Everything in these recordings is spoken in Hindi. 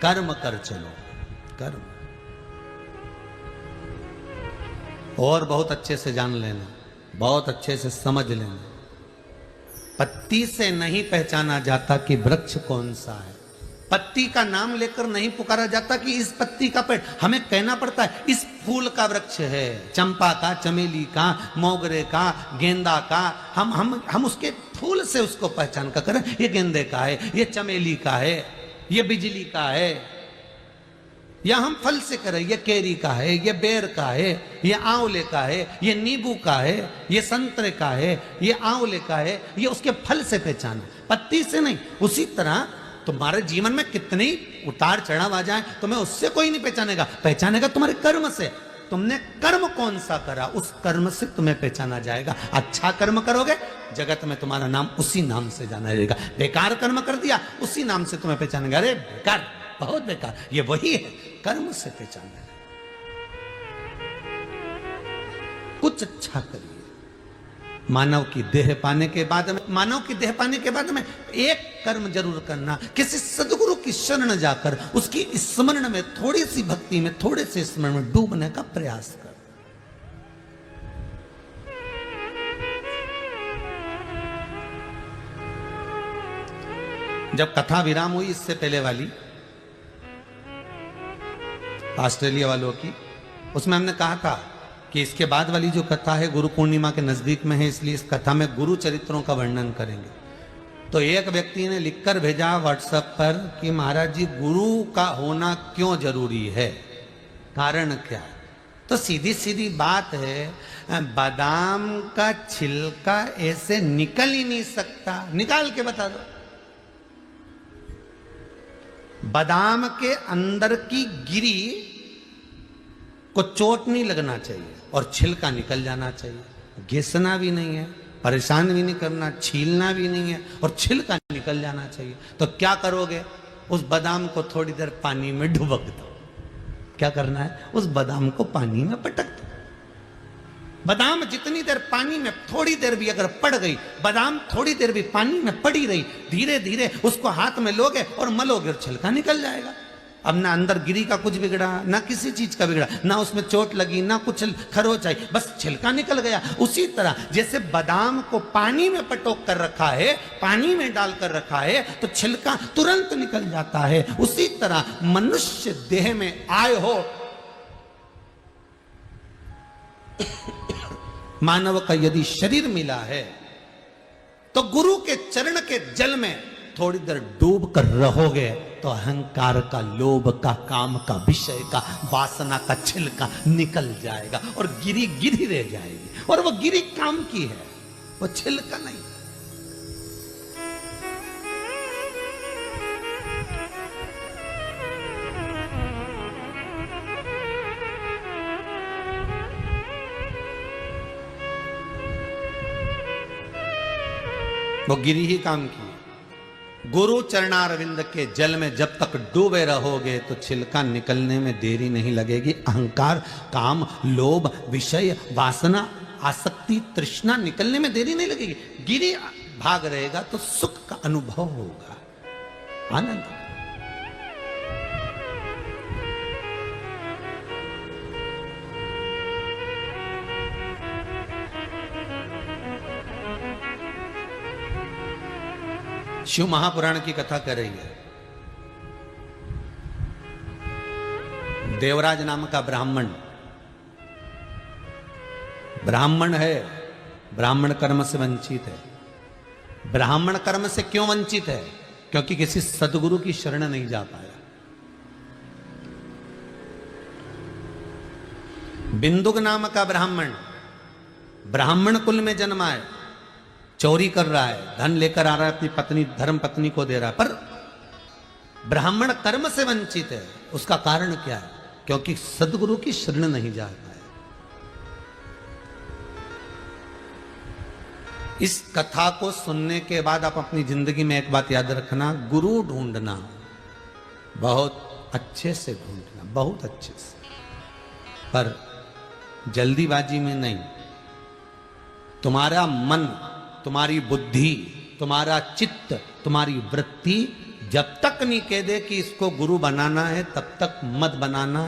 कर्म कर चलो, कर्म। और बहुत अच्छे से जान लेना, बहुत अच्छे से समझ लेना, पत्ती से नहीं पहचाना जाता कि वृक्ष कौन सा है। पत्ती का नाम लेकर नहीं पुकारा जाता कि इस पत्ती का पेड़, हमें कहना पड़ता है इस फूल का वृक्ष है, चंपा का, चमेली का, मोगरे का, गेंदा का। हम उसके फूल से उसको पहचान कर करें, ये गेंदे का है, ये चमेली का है, ये बिजली का है। या हम फल से करें, ये केरी का है, ये बेर का है, ये आंवले का है, ये नींबू का है, ये संतरे का है, ये आंवले का है, ये उसके फल से पहचान, पत्ती से नहीं। उसी तरह तुम्हारे जीवन में कितनी उतार चढ़ाव आ जाए, तुम्हें उससे कोई नहीं पहचानेगा, पहचानेगा तुम्हारे कर्म से। तुमने कर्म कौन सा करा, उस कर्म से तुम्हें पहचाना जाएगा। अच्छा कर्म करोगे, जगत में तुम्हारा नाम उसी नाम से जाना जाएगा। बेकार कर्म कर दिया, उसी नाम से तुम्हें पहचानेगा, अरे बेकार, बहुत बेकार। ये वही है, कर्म से पहचाना। कुछ अच्छा करिए। मानव की देह पाने के बाद में, मानव की देह पाने के बाद में एक कर्म जरूर करना, किसी सदगुरु की शरण जाकर उसकी स्मरण में, थोड़ी सी भक्ति में, थोड़े से स्मरण में डूबने का प्रयास कर। जब कथा विराम हुई इससे पहले वाली ऑस्ट्रेलिया वालों की, उसमें हमने कहा था कि इसके बाद वाली जो कथा है गुरु पूर्णिमा के नजदीक में है, इसलिए इस कथा में गुरु चरित्रों का वर्णन करेंगे। तो एक व्यक्ति ने लिखकर भेजा व्हाट्सएप पर कि महाराज जी, गुरु का होना क्यों जरूरी है, कारण क्या है? तो सीधी सीधी बात है, बादाम का छिलका ऐसे निकल ही नहीं सकता, निकाल के बता दो। बादाम के अंदर की गिरी को चोट नहीं लगना चाहिए और छिलका निकल जाना चाहिए। घिसना भी नहीं है, परेशान भी नहीं करना, छीलना भी नहीं है और छिलका निकल जाना चाहिए। तो क्या करोगे? उस बादाम को थोड़ी देर पानी में डुबक दो। क्या करना है? उस बादाम को पानी में पटक दो। बादाम जितनी देर पानी में, थोड़ी देर भी अगर पड़ गई, बादाम थोड़ी देर भी पानी में पड़ी रही, धीरे धीरे उसको हाथ में लोगे और मलोगे और छिलका निकल जाएगा। अब ना अंदर गिरी का कुछ बिगड़ा, ना किसी चीज का बिगड़ा, ना उसमें चोट लगी, ना कुछ खरोच आई, बस छिलका निकल गया। उसी तरह जैसे बादाम को पानी में पटोक कर रखा है, पानी में डाल कर रखा है, तो छिलका तुरंत निकल जाता है। उसी तरह मनुष्य देह में आए हो, मानव का यदि शरीर मिला है तो गुरु के चरण के जल में थोड़ी देर डूब कर रहोगे तो अहंकार का, लोभ का, काम का, विषय का, वासना का छिलका निकल जाएगा और गिरी गिरी रह जाएगी। और वो गिरी काम की है, वो छिलका नहीं। वो गिरी ही काम की। गुरु चरणारविंद के जल में जब तक डूबे रहोगे तो छिलका निकलने में देरी नहीं लगेगी। अहंकार, काम, लोभ, विषय, वासना, आसक्ति, तृष्णा निकलने में देरी नहीं लगेगी। गिरी भाग रहेगा तो सुख का अनुभव होगा, आनंद। शिव महापुराण की कथा कर रही है। देवराज नाम का ब्राह्मण है, ब्राह्मण कर्म से वंचित है। ब्राह्मण कर्म से क्यों वंचित है? क्योंकि किसी सदगुरु की शरण नहीं जा पाया। बिंदुक नाम का ब्राह्मण कुल में जन्मा है, चोरी कर रहा है, धन लेकर आ रहा है, अपनी पत्नी, धर्म पत्नी को दे रहा है, पर ब्राह्मण कर्म से वंचित है। उसका कारण क्या है? क्योंकि सदगुरु की शरण नहीं जा पाया। इस कथा को सुनने के बाद आप अपनी जिंदगी में एक बात याद रखना, गुरु ढूंढना, बहुत अच्छे से ढूंढना, बहुत अच्छे से, पर जल्दीबाजी में नहीं। तुम्हारा मन, तुम्हारी बुद्धि, तुम्हारा चित्त, तुम्हारी वृत्ति जब तक नहीं कह दे कि इसको गुरु बनाना है तब तक मत बनाना,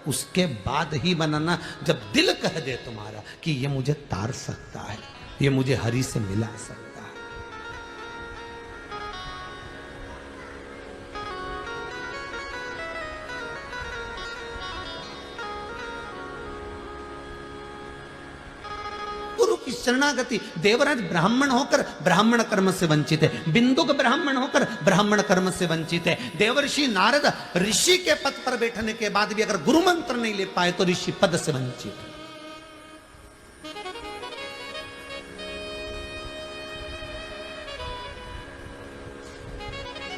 उसके बाद ही बनाना। जब दिल कह दे तुम्हारा कि ये मुझे तार सकता है, ये मुझे हरि से मिला सकता है। गुरु की शरणागति। देवराज ब्राह्मण होकर ब्राह्मण कर्म से वंचित है, बिंदुक ब्राह्मण होकर ब्राह्मण कर्म से वंचित है। देवर्षि नारद ऋषि के पद पर बैठने के बाद भी अगर गुरु मंत्र नहीं ले पाए तो ऋषि पद से वंचित है।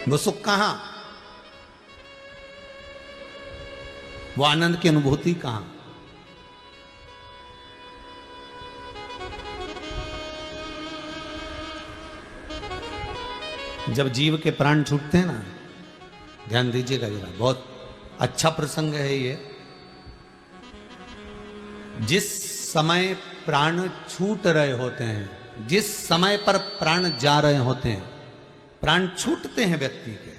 वो सुख कहां, वो आनंद की अनुभूति कहां? जब जीव के प्राण छूटते हैं ना, ध्यान दीजिएगा जरा, बहुत अच्छा प्रसंग है ये। जिस समय प्राण छूट रहे होते हैं, जिस समय पर प्राण जा रहे होते हैं, प्राण छूटते हैं व्यक्ति के,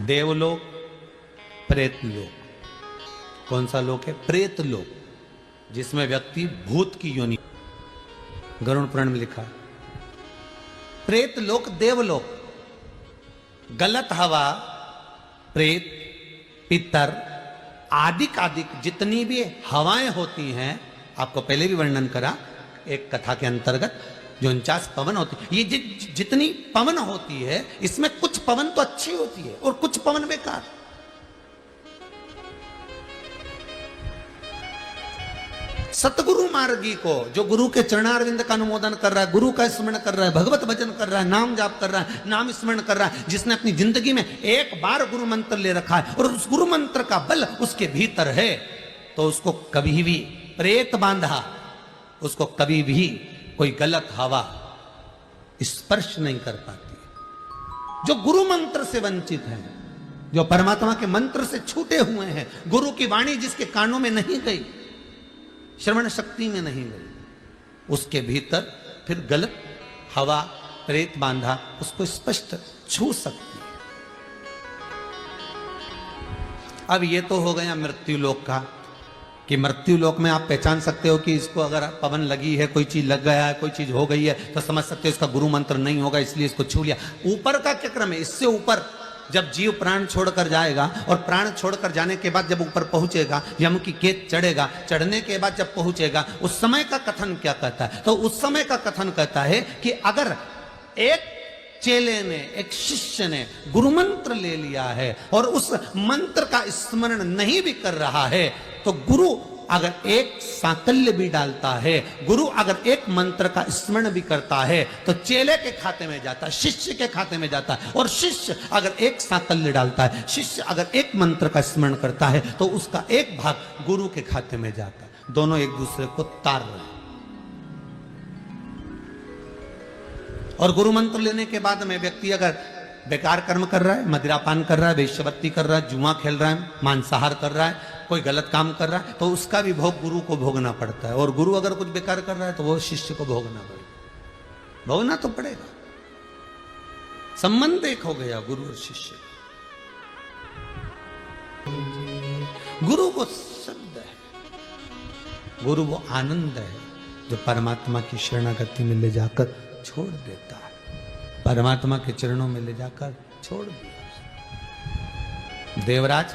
देवलोक, प्रेत लोक। कौन सा लोक है? प्रेत लोक, जिसमें व्यक्ति भूत की योनि, गरुड़ पुराण में लिखा है। प्रेत लोक, देवलोक, गलत हवा, प्रेत, पितर, आदिक जितनी भी हवाएं होती हैं, आपको पहले भी वर्णन करा एक कथा के अंतर्गत, जो 49 पवन होती है। ये जितनी पवन होती है, इसमें कुछ पवन तो अच्छी होती है और कुछ पवन बेकार। सतगुरु मार्गी को, जो गुरु के चरणारविंद का अनुमोदन कर रहा है, गुरु का स्मरण कर रहा है, भगवत भजन कर रहा है, नाम जाप कर रहा है, नाम स्मरण कर रहा है, जिसने अपनी जिंदगी में एक बार गुरु मंत्र ले रखा है और उस गुरु मंत्र का बल उसके भीतर है, तो उसको कभी भी प्रेत बांधा, उसको कभी भी कोई गलत हवा स्पर्श नहीं कर पाती। जो गुरु मंत्र से वंचित है, जो परमात्मा के मंत्र से छूटे हुए हैं, गुरु की वाणी जिसके कानों में नहीं गई, श्रवण शक्ति में नहीं गई, उसके भीतर फिर गलत हवा, प्रेत बांधा उसको स्पष्ट छू सकती है। अब ये तो हो गया मृत्यु लोक का, कि मृत्यु लोक में आप पहचान सकते हो कि इसको अगर पवन लगी है, कोई चीज लग गया है, कोई चीज हो गई है, तो समझ सकते हो इसका गुरु मंत्र नहीं होगा, इसलिए इसको छू लिया। ऊपर का क्या क्रम है? इससे ऊपर जब जीव प्राण छोड़कर जाएगा, और प्राण छोड़कर जाने के बाद जब ऊपर पहुंचेगा, यम की केत चढ़ेगा, चढ़ने के बाद जब पहुंचेगा, उस समय का कथन क्या कहता है? तो उस समय का कथन कहता है कि अगर एक चेले ने, एक शिष्य ने गुरु मंत्र ले लिया है और उस मंत्र का स्मरण नहीं भी कर रहा है, तो गुरु अगर एक सांकल्य भी डालता है, गुरु अगर एक मंत्र का स्मरण भी करता है, तो चेले के खाते में जाता है, शिष्य के खाते में जाता है। और शिष्य अगर एक सांकल्य डालता है, शिष्य अगर एक मंत्र का स्मरण करता है, तो उसका एक भाग गुरु के खाते में जाता है। दोनों एक दूसरे को तार रहे हैं। और गुरु मंत्र लेने के बाद में व्यक्ति अगर बेकार कर्म कर रहा है, मदिरापान कर रहा है, वेश्यावृत्ति कर रहा है, जुआ खेल रहा है, मांसाहार कर रहा है, कोई गलत काम कर रहा है, तो उसका भी भोग गुरु को भोगना पड़ता है। और गुरु अगर कुछ बेकार कर रहा है, तो वो शिष्य को भोगना पड़ेगा, भोगना तो पड़ेगा। संबंध एक हो गया गुरु और शिष्य। गुरु वो शब्द है, गुरु वो आनंद है, जो परमात्मा की शरणागति में ले जाकर छोड़ देता है, परमात्मा के चरणों में ले जाकर छोड़ दिया। देवराज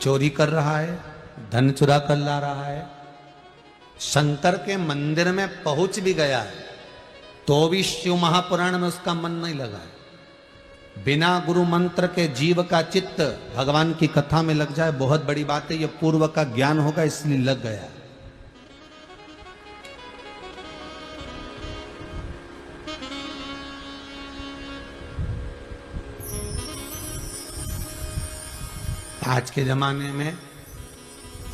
चोरी कर रहा है, धन चुरा कर ला रहा है, शंकर के मंदिर में पहुंच भी गया है, तो भी शिव महापुराण में उसका मन नहीं लगा है। बिना गुरु मंत्र के जीव का चित्त भगवान की कथा में लग जाए, बहुत बड़ी बात है। यह पूर्व का ज्ञान होगा, इसलिए लग गया। आज के जमाने में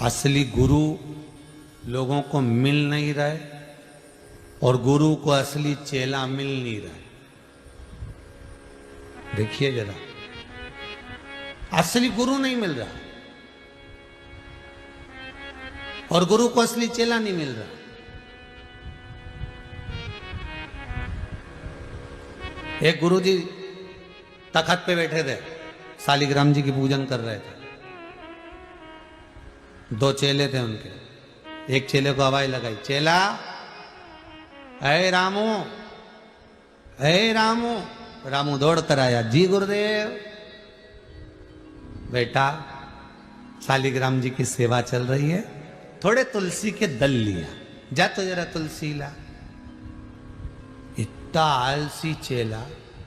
असली गुरु लोगों को मिल नहीं रहे, और गुरु को असली चेला मिल नहीं रहा। देखिए जरा, असली गुरु नहीं मिल रहा, और गुरु को असली चेला नहीं मिल रहा। एक गुरुजी तखत पे बैठे थे, शालिग्राम जी की पूजन कर रहे थे। दो चेले थे उनके। एक चेले को आवाज लगाई, चेला, ऐ रामू, ऐ रामू। रामू दौड़ कर आया, जी गुरुदेव। बेटा, शालिग्राम जी की सेवा चल रही है, थोड़े तुलसी के दल लिया, जा तो जरा तुलसी ला। इतना आलसी चेला,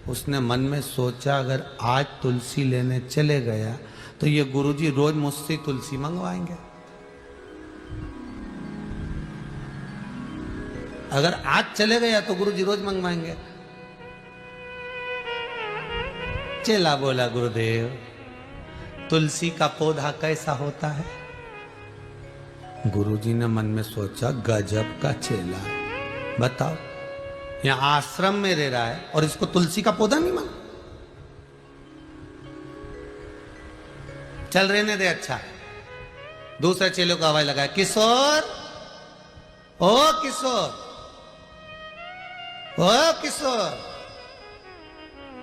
उसने मन में सोचा अगर आज तुलसी लेने चले गया तो ये गुरुजी रोज मुझसे तुलसी मंगवाएंगे। अगर आज चले गया तो गुरुजी रोज मंगवाएंगे। चेला बोला, गुरुदेव, तुलसी का पौधा कैसा होता है? गुरुजी ने मन में सोचा, गजब का चेला, बताओ, यहां आश्रम में रह रहा है और इसको तुलसी का पौधा नहीं मालूम। चल रहने दे, अच्छा। दूसरे चेले को आवाज लगाया, किशोर, ओ किशोर, ओ किशोर।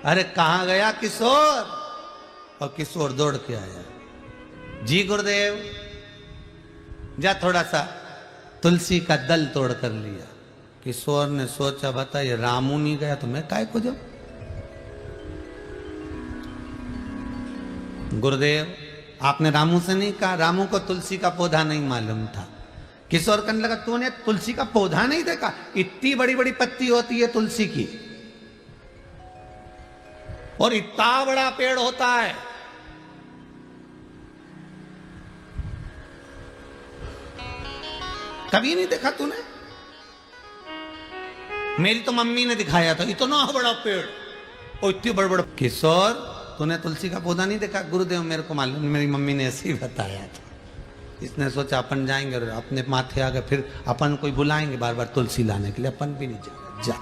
अरे कहां गया किशोर? और किशोर दौड़ के आया, जी गुरुदेव। जा थोड़ा सा तुलसी का दल तोड़ कर लिया। किशोर ने सोचा, बता, ये रामू नहीं गया तो मैं काय को जाऊं? गुरुदेव, आपने रामू से नहीं कहा? रामू को तुलसी का पौधा नहीं मालूम था। किशोर कहने लगा, तूने तुलसी का पौधा नहीं देखा? इतनी बड़ी बड़ी पत्ती होती है तुलसी की, और इतना बड़ा पेड़ होता है। कभी नहीं देखा तूने? मेरी तो मम्मी ने दिखाया था, इतना बड़ा पेड़ और इतने बड़े बड़े। किशोर, तूने तुलसी का पौधा नहीं देखा? गुरुदेव, मेरे को मालूम, मेरी मम्मी ने ऐसे ही बताया था। इसने सोचा अपन जाएंगे और अपने माथे आ गए, फिर अपन कोई बुलाएंगे बार बार तुलसी लाने के लिए, अपन भी नहीं जाएंगे। जा।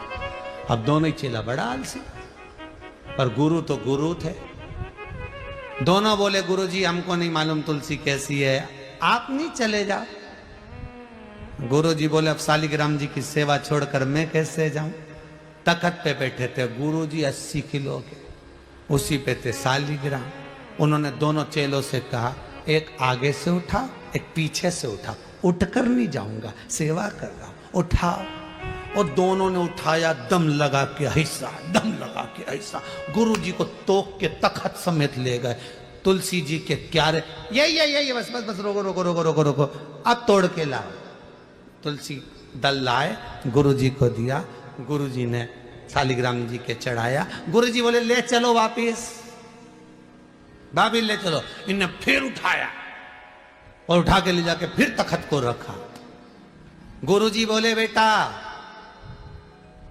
अब दोनों ही चेला बड़ा आलसी, पर गुरु तो गुरु थे। दोनों बोले, गुरुजी, हमको नहीं मालूम तुलसी कैसी है, आप नहीं चले जाओ। गुरुजी बोले, अब शालिग्राम जी की सेवा छोड़कर मैं कैसे जाऊं? तखत पे बैठे थे गुरुजी 80 किलो के, उसी पे थे शालिग्राम। उन्होंने दोनों चेलों से कहा, एक आगे से उठा, एक पीछे से उठा। उठकर नहीं जाऊंगा, सेवा कर रहा हूं, उठाओ। और दोनों ने उठाया, दम लगा के ऐसा, दम लगा के ऐसा। गुरुजी को तोक के तखत समेत ले गए। तुलसी जी के क्यारे, ये बस बस बस, रोको रोको रोको रोको रोको, अब तोड़ के लाओ। तुलसी दल लाए, गुरुजी को दिया। गुरुजी ने शालिग्राम जी के चढ़ाया। गुरुजी बोले, ले चलो वापिस, वापिस ले चलो। इन्हें फिर उठाया और उठा के ले जाके फिर तखत को रखा। गुरुजी बोले, बेटा,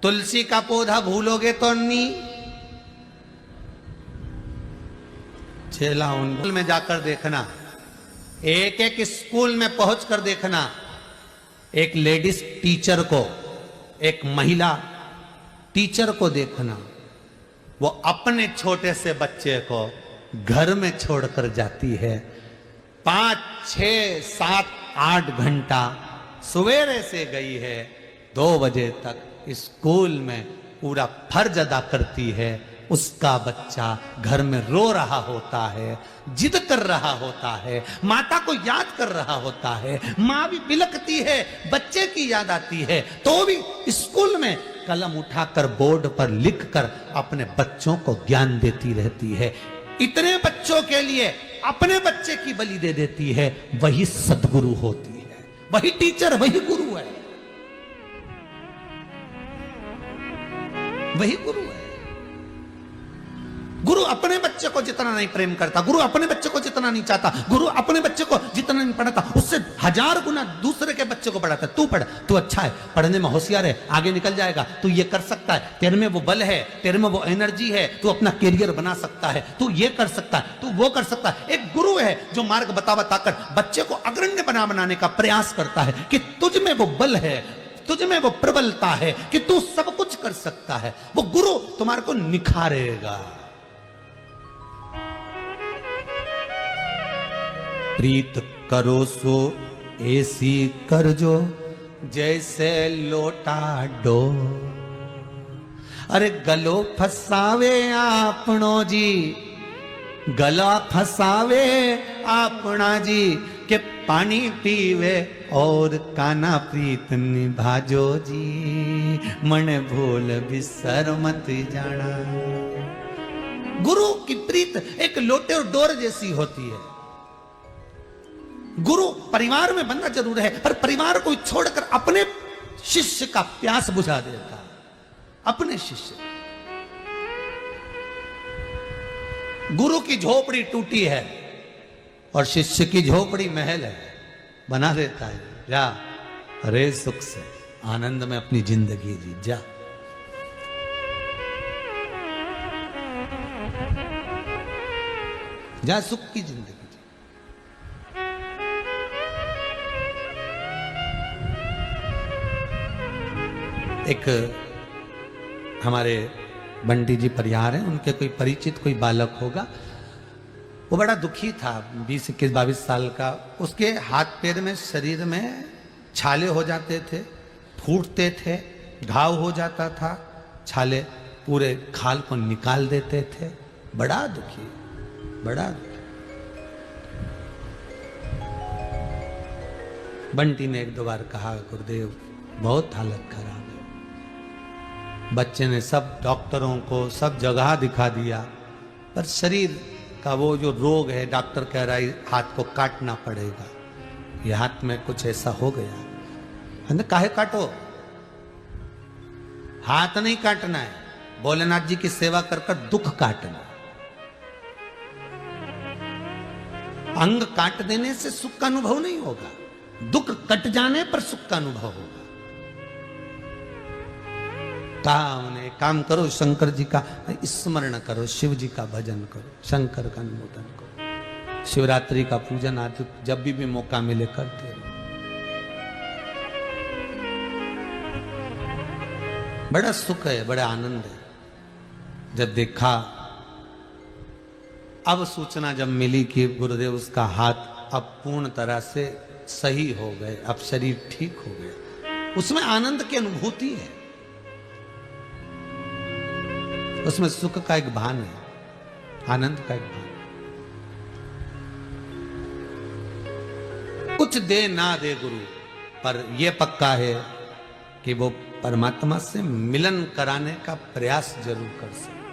तुलसी का पौधा भूलोगे तो नहीं? चेला, उन स्कूल में जाकर देखना, एक एक स्कूल में पहुंचकर देखना, एक लेडीज टीचर को, एक महिला टीचर को देखना, वो अपने छोटे से बच्चे को घर में छोड़कर जाती है। 5, 6, 7, 8 घंटा सवेरे से गई है, 2 बजे तक स्कूल में पूरा फर्ज अदा करती है। उसका बच्चा घर में रो रहा होता है, जिद कर रहा होता है, माता को याद कर रहा होता है, माँ भी बिलखती है, बच्चे की याद आती है, तो भी स्कूल में कलम उठाकर बोर्ड पर लिखकर अपने बच्चों को ज्ञान देती रहती है। इतने बच्चों के लिए अपने बच्चे की बलि दे देती है। वही सद्गुरु होती है, वही टीचर, वही गुरु है, वही गुरु है। गुरु अपने बच्चे को जितना नहीं प्रेम करता, गुरु अपने बच्चे को जितना नहीं चाहता, गुरु अपने बच्चे को जितना नहीं पढ़ाता, उससे 1000 गुना दूसरे के बच्चे को पढ़ाता है। तू पढ़, तू अच्छा है, पढ़ने में होशियार है, आगे निकल जाएगा, तू ये कर सकता है, तेरे में वो बल है, तेरे में वो एनर्जी है, तू अपना कैरियर बना सकता है, तू ये कर सकता है, तू वो कर सकता है। एक गुरु है जो मार्ग बताकर बच्चे को अग्रण्य बनाने का प्रयास करता है कि तुझ में वो बल है, तुझ में वो प्रबलता है कि तू सब कुछ कर सकता है। वो गुरु तुम्हारे को निखारेगा। प्रीत करो सो ऐसी करजो जैसे लोटा डो। अरे गलो फसावे आपनो जी, गला फसावे आपना जी, के पानी पीवे और काना प्रीत निभाजो जी, मन भूल बिसर मत जाना। गुरु की प्रीत एक लोटे और डोर जैसी होती है। गुरु परिवार में बंदा जरूर है, पर परिवार को छोड़कर अपने शिष्य का प्यास बुझा देता है। अपने शिष्य, गुरु की झोपड़ी टूटी है और शिष्य की झोपड़ी महल है, बना देता है। जा रे सुख से आनंद में अपनी जिंदगी जी, जा। जा सुख की जिंदगी जी। एक हमारे बंटी जी परिहार हैं, उनके कोई परिचित कोई बालक होगा, वो बड़ा दुखी था, 20-21-22 साल का। उसके हाथ पैर में, शरीर में छाले हो जाते थे, फूटते थे, घाव हो जाता था, छाले पूरे खाल को निकाल देते थे। बड़ा दुखी, बड़ा दुखी। बंटी ने 1-2 बार कहा, गुरुदेव बहुत हालत खराब है। बच्चे ने सब डॉक्टरों को सब जगह दिखा दिया, पर शरीर का वो जो रोग है, डॉक्टर कह रहा है हाथ को काटना पड़ेगा। ये हाथ में कुछ ऐसा हो गया। हमने काहे काटो, हाथ नहीं काटना है, भोलेनाथ जी की सेवा कर कर दुख काटना। अंग काट देने से सुख का अनुभव नहीं होगा, दुख कट जाने पर सुख का अनुभव होगा। कहा काम करो, शंकर जी का स्मरण करो, शिव जी का भजन करो, शंकर का अनुमोदन करो, शिवरात्रि का पूजन आदि जब भी मौका मिले करते रहो। बड़ा सुख है, बड़ा आनंद है। जब देखा, अब सूचना जब मिली कि गुरुदेव उसका हाथ अब पूर्ण तरह से सही हो गए, अब शरीर ठीक हो गया, उसमें आनंद की अनुभूति है, उसमें सुख का एक भान है, आनंद का एक भान। कुछ दे ना दे गुरु, पर यह पक्का है कि वो परमात्मा से मिलन कराने का प्रयास जरूर कर सकते,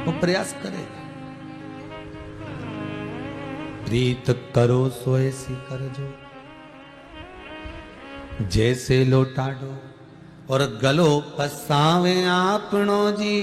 वो प्रयास करेगा। प्रीत करो सो ऐसी कर जो जैसे लोटा डो, और गलो फसावे आपनो जी,